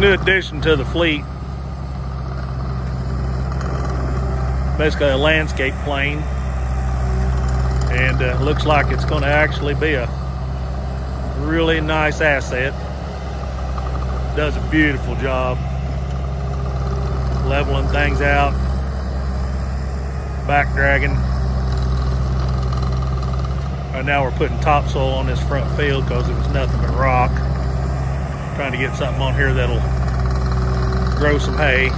new addition to the fleet. Basically a landscape plane. And looks like it's going to actually be a really nice asset. Does a beautiful job leveling things out, back dragging. Right now we're putting topsoil on this front field because it was nothing but rock. Trying to get something on here that'll grow some hay.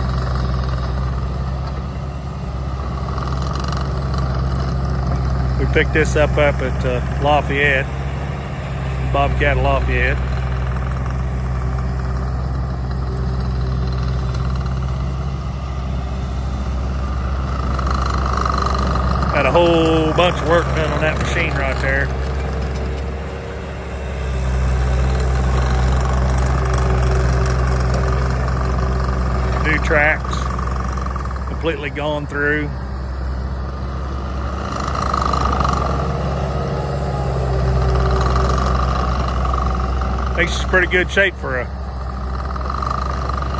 We picked this up at Lafayette, Bobcat Lafayette. Had a whole bunch of work done on that machine right there. New tracks, completely gone through. I think she's pretty good shape for a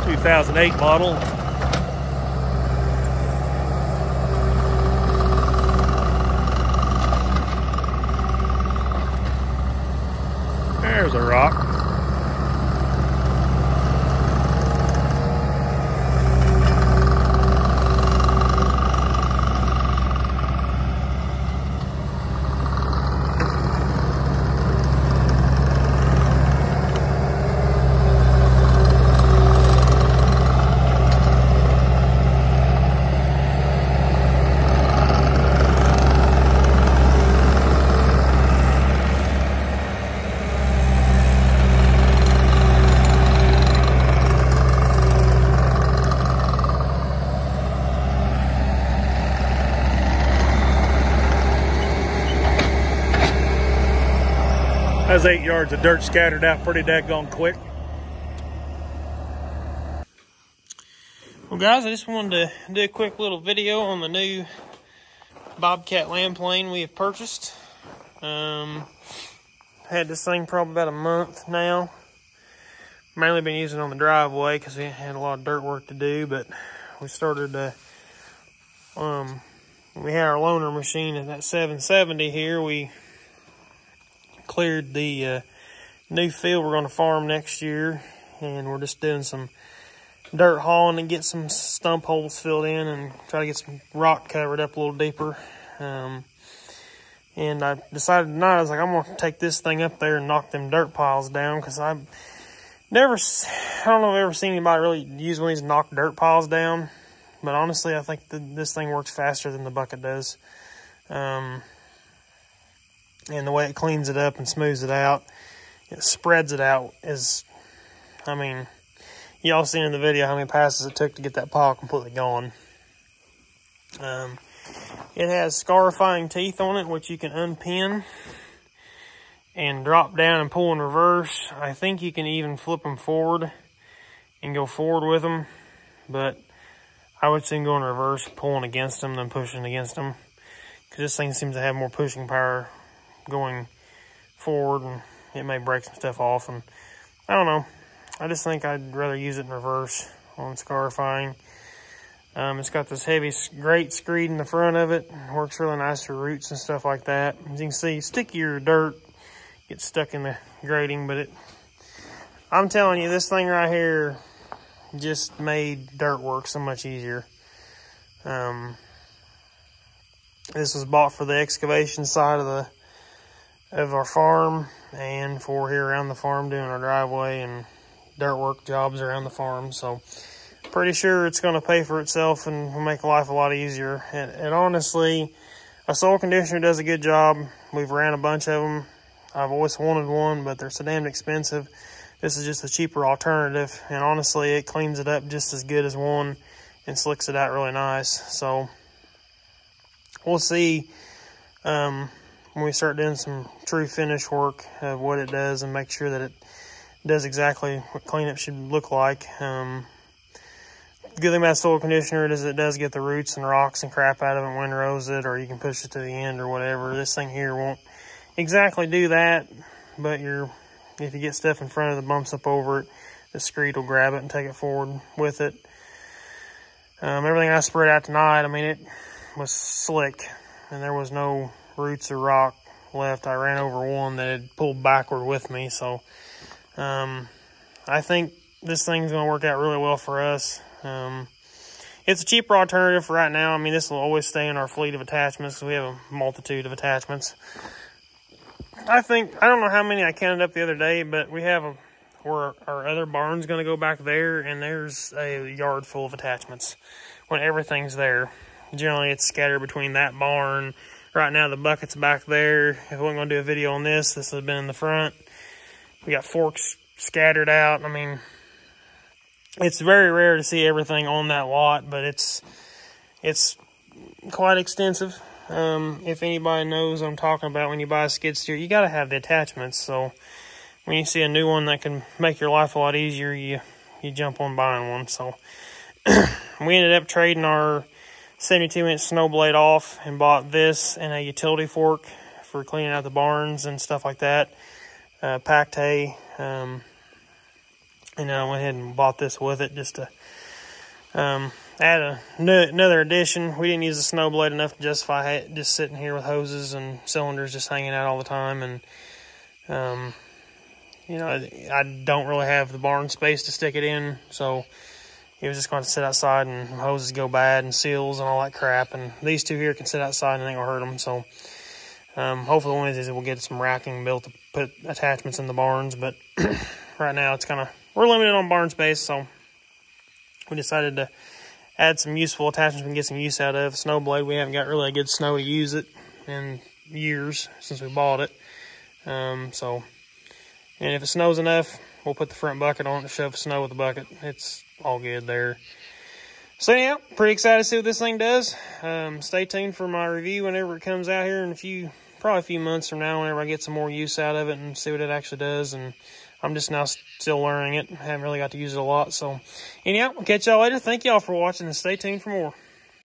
2008 model. There's a rock. That's 8 yards of dirt scattered out pretty daggone quick. Well guys, I just wanted to do a quick little video on the new Bobcat land plane we have purchased. Had this thing probably about a month now. Mainly been using it on the driveway because we had a lot of dirt work to do, but we started we had our loaner machine at that 770 here. We cleared the new field we're going to farm next year, and we're just doing some dirt hauling and get some stump holes filled in and try to get some rock covered up a little deeper. And I decided tonight, I was like, I'm going to take this thing up there and knock them dirt piles down, because I don't know if I've ever seen anybody really use one of these and knock dirt piles down, but honestly I think this thing works faster than the bucket does. And the way it cleans it up and smooths it out, it spreads it out, I mean, y'all seen in the video how many passes it took to get that pile completely gone. It has scarifying teeth on it, which you can unpin and drop down and pull in reverse. I think you can even flip them forward and go forward with them, but I would say go in reverse, pulling against them than pushing against them, because this thing seems to have more pushing power going forward, and it may break some stuff off, and I don't know. I just think I'd rather use it in reverse on scarifying. It's got this heavy grate screed in the front of it. Works really nice for roots and stuff like that. As you can see, stickier dirt gets stuck in the grating, but I'm telling you, this thing right here just made dirt work so much easier. This was bought for the excavation side of our farm, and for here around the farm doing our driveway and dirt work jobs around the farm. So pretty sure it's going to pay for itself and will make life a lot easier. And honestly, a soil conditioner does a good job. We've ran a bunch of them. I've always wanted one, but they're so damn expensive. This is just a cheaper alternative, and honestly it cleans it up just as good as one and slicks it out really nice. So we'll see when we start doing some true finish work of what it does and make sure that it does exactly what cleanup should look like. The good thing about soil conditioner is it does get the roots and rocks and crap out of it, windrows it, or you can push it to the end or whatever. This thing here won't exactly do that, but if you get stuff in front of it that bumps up over it, the screed will grab it and take it forward with it. Everything I spread out tonight, I mean, it was slick, and there was no roots or rock left. I ran over one that had pulled backward with me, so I think this thing's going to work out really well for us. It's a cheaper alternative for right now. I mean, this will always stay in our fleet of attachments because we have a multitude of attachments. I don't know how many I counted up the other day, but we have where our other barn's going to go back there, and there's a yard full of attachments when everything's there. Generally, it's scattered between that barn. Right now, the bucket's back there. If we weren't going to do a video on this, this would have been in the front. We got forks scattered out. I mean, it's very rare to see everything on that lot, but it's quite extensive. If anybody knows what I'm talking about, when you buy a skid steer, you got to have the attachments. So when you see a new one that can make your life a lot easier, you jump on buying one. So we ended up trading our 72-inch snow blade off and bought this and a utility fork for cleaning out the barns and stuff like that. Packed hay. And I went ahead and bought this with it just to add another addition. We didn't use the snow blade enough to justify it just sitting here with hoses and cylinders just hanging out all the time. And, you know, I don't really have the barn space to stick it in, so it was just going to sit outside and hoses go bad and seals and all that crap. And these two here can sit outside and it ain't going to hurt them. So hopefully one of these we'll get some racking built to put attachments in the barns. But right now it's we're limited on barn space, so we decided to add some useful attachments we can get some use out of. Snow blade, we haven't got really a good snow to use it in years since we bought it. And if it snows enough, we'll put the front bucket on it to shove snow with the bucket. It's all good there. So anyhow, pretty excited to see what this thing does. Stay tuned for my review whenever it comes out here in probably a few months from now, whenever I get some more use out of it and see what it actually does. And I'm just now still learning it. I haven't really got to use it a lot. So anyhow, we'll catch y'all later. Thank y'all for watching and stay tuned for more.